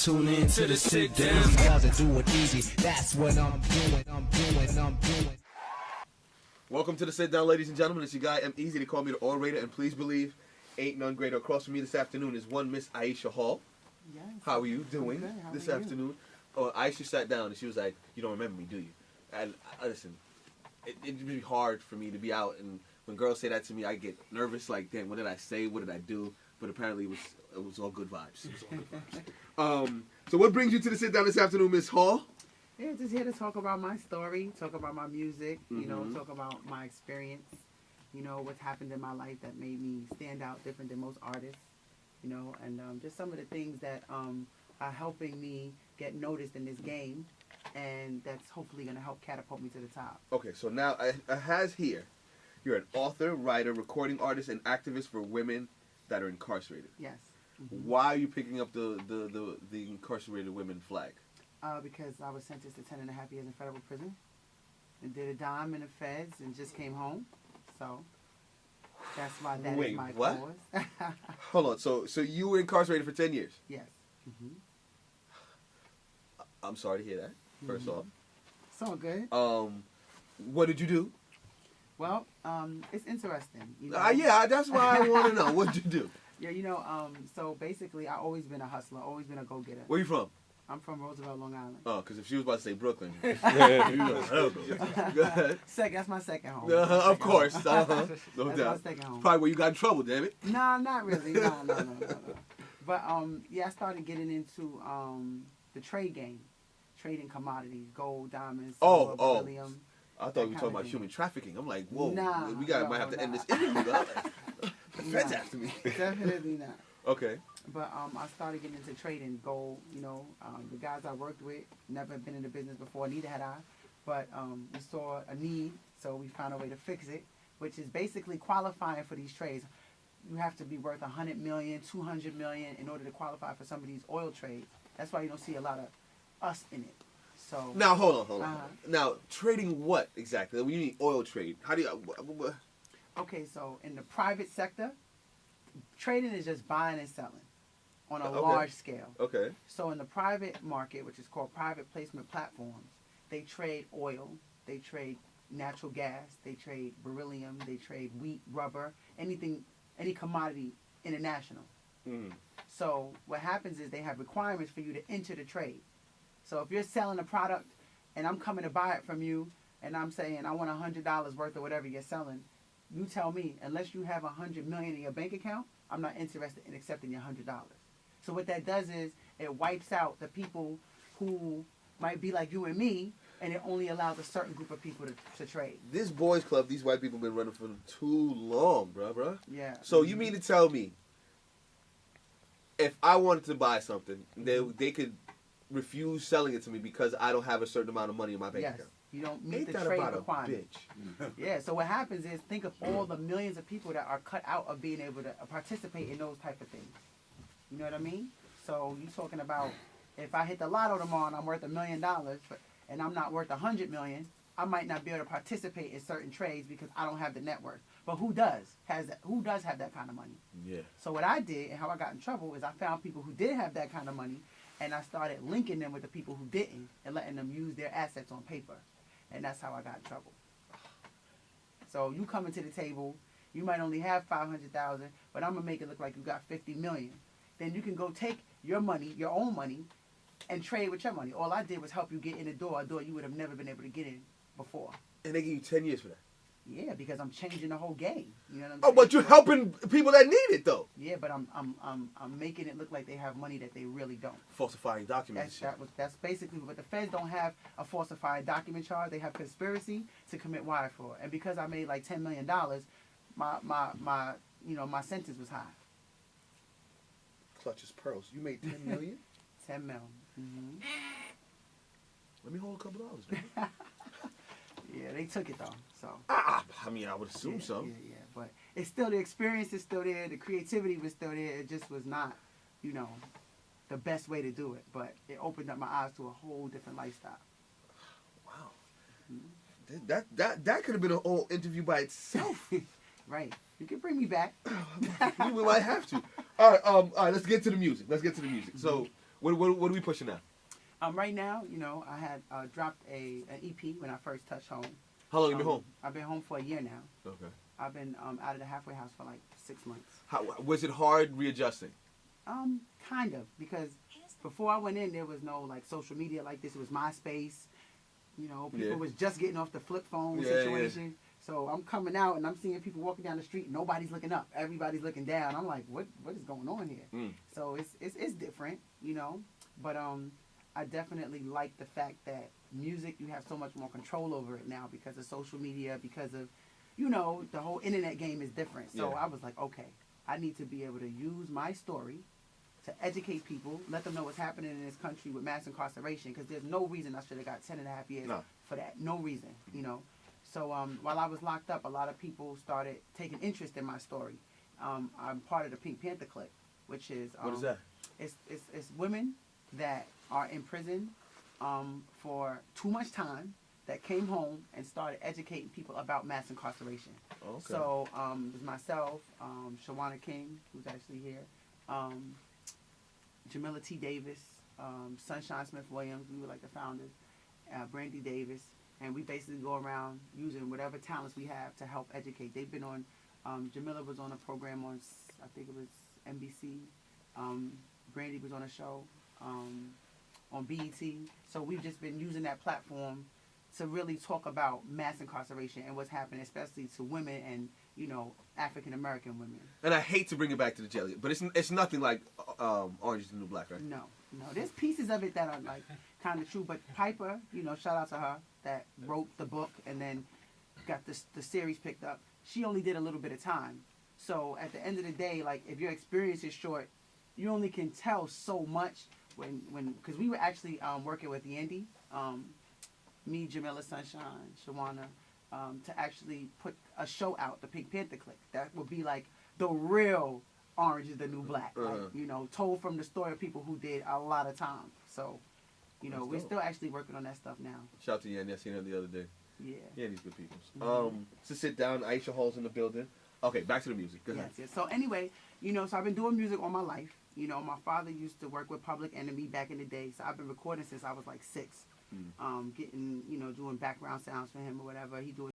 Tune in to the sit down. Doesn't do it easy. That's what I'm doing. Welcome to the sit down, ladies and gentlemen. It's your guy M. Easy. They call me the orator, and please believe, ain't none greater. Across from me this afternoon is one Miss Aisha Hall. Yes. How are you doing this afternoon? Oh, Aisha sat down and she was like, "You don't remember me, do you?" And listen, it'd be hard for me to be out, and when girls say that to me, I get nervous. Like, damn, what did I say? What did I do? But apparently, it was all good vibes. It was all good vibes. So what brings you to the sit down this afternoon, Miss Hall? Yeah, just here to talk about my story, talk about my music, you know, talk about my experience, you know, what's happened in my life that made me stand out different than most artists, you know, and just some of the things that are helping me get noticed in this game, and that's hopefully going to help catapult me to the top. Okay, so now I has here, you're an author, writer, recording artist, and activist for women that are incarcerated. Yes. Why are you picking up the incarcerated women flag? Because I was sentenced to 10.5 years in federal prison and did a dime in the feds and just came home. So that's why that is my what? cause. Hold on. So you were incarcerated for 10 years? Yes. I'm sorry to hear that, first off. It's all good. What did you do? Well, it's interesting. You know? Yeah, that's why I want to know. What did you do? Yeah, you know, so basically I've always been a hustler, always been a go-getter. Where you from? I'm from Roosevelt, Long Island. Oh, because if she was about to say Brooklyn. Go ahead. That's my second home. Of course. No That's doubt. my second home. Probably where you got in trouble, damn it. Nah, not really. No. But, yeah, I started getting into the trade game. Trading commodities, gold, diamonds, silver, beryllium. I thought we were talking about human trafficking. I'm like, whoa, Nah, might have to end this interview. The feds after me. Definitely not. Okay. But I started getting into trading gold. You know, the guys I worked with never been in the business before, neither had I. But we saw a need, so we found a way to fix it, which is basically qualifying for these trades. You have to be worth $100 million, $200 million in order to qualify for some of these oil trades. That's why you don't see a lot of us in it. So now hold on. Now trading what exactly? When you mean oil trade, how do you? Okay, so in the private sector, trading is just buying and selling on a large scale. Okay. So in the private market, which is called private placement platforms, they trade oil, they trade natural gas, they trade beryllium, they trade wheat, rubber, anything, any commodity international. So what happens is they have requirements for you to enter the trade. So if you're selling a product and I'm coming to buy it from you and I'm saying I want $100 worth of whatever you're selling, you tell me, unless you have $100 million in your bank account, I'm not interested in accepting your $100. So what that does is it wipes out the people who might be like you and me, and it only allows a certain group of people to trade. This boys club, these white people been running for too long, bruh. Yeah. So you mean to tell me, if I wanted to buy something, they could refuse selling it to me because I don't have a certain amount of money in my bank account? You don't meet Ain't the that trade about requirement. A bitch? Yeah, so what happens is think of all the millions of people that are cut out of being able to participate in those type of things. You know what I mean? So you're talking about if I hit the lotto tomorrow and I'm worth $1 million and I'm not worth $100 million, I might not be able to participate in certain trades because I don't have the net worth. But who does have that kind of money? Yeah. So what I did and how I got in trouble is I found people who did have that kind of money, and I started linking them with the people who didn't and letting them use their assets on paper. And that's how I got in trouble. So you coming to the table, you might only have $500,000, but I'm gonna make it look like you got $50 million. Then you can go take your money, your own money, and trade with your money. All I did was help you get in the door, a door you would have never been able to get in before. And they give you 10 years for that? Yeah, because I'm changing the whole game. You know what I'm saying? Oh, but you're helping people that need it, though. Yeah, but I'm making it look like they have money that they really don't. Falsifying documents. That's basically what the feds don't have, a falsified document charge. They have conspiracy to commit wire fraud. And because I made like $10 million, my sentence was high. Clutch his pearls. You made $10 million? 10 mil. Mm-hmm. Let me hold a couple dollars, man. Yeah, they took it though. So. I mean, I would assume so. Yeah, but it's still, the experience is still there. The creativity was still there. It just was not, the best way to do it. But it opened up my eyes to a whole different lifestyle. Wow. Mm-hmm. That could have been a whole interview by itself. Right. You can bring me back. We might have to. All right. Let's get to the music. So, What are we pushing now? Right now, you know, I had dropped an EP when I first touched home. How long you been home? I've been home for a year now. Okay. I've been out of the halfway house for like 6 months. How was it hard readjusting? Kind of, because before I went in, there was no like social media like this. It was MySpace. You know, people was just getting off the flip phone situation. So I'm coming out and I'm seeing people walking down the street. Nobody's looking up. Everybody's looking down. I'm like, what is going on here? So it's different, you know. But I definitely like the fact that music, you have so much more control over it now because of social media, because of, you know, the whole internet game is different. So I was like, okay, I need to be able to use my story to educate people, let them know what's happening in this country with mass incarceration, because there's no reason I should have got 10.5 years for that. No reason, you know. So while I was locked up, a lot of people started taking interest in my story. I'm part of the Pink Panther Clique, which is... what is that? It's women that are in prison for too much time that came home and started educating people about mass incarceration. Okay. So it was myself, Shawana King, who's actually here, Jamila T. Davis, Sunshine Smith Williams, we were like the founders, Brandy Davis, and we basically go around using whatever talents we have to help educate. They've been on, Jamila was on a program on, I think it was NBC, Brandy was on a show on BET. So we've just been using that platform to really talk about mass incarceration and what's happening, especially to women and, you know, African American women. And I hate to bring it back to the jail, but it's nothing like Orange is the New Black, right? No. There's pieces of it that are like kind of true, but Piper, you know, shout out to her that wrote the book and then got the series picked up. She only did a little bit of time. So at the end of the day, like if your experience is short, you only can tell so much because we were actually working with Yandy, me, Jamila, Sunshine, Shawana, to actually put a show out, the Pink Panther Clique. That would be like the real Orange is the New Black. Like, you know, told from the story of people who did a lot of time. So, you know, we're still actually working on that stuff now. Shout out to Yandy. I seen her the other day. Yeah. Yandy's good people. To sit down, Aisha Hall's in the building. Okay, back to the music. Go ahead. Yes. So anyway, you know, so I've been doing music all my life. You know, my father used to work with Public Enemy back in the day, so I've been recording since I was like 6. Getting, you know, doing background sounds for him or whatever. He doing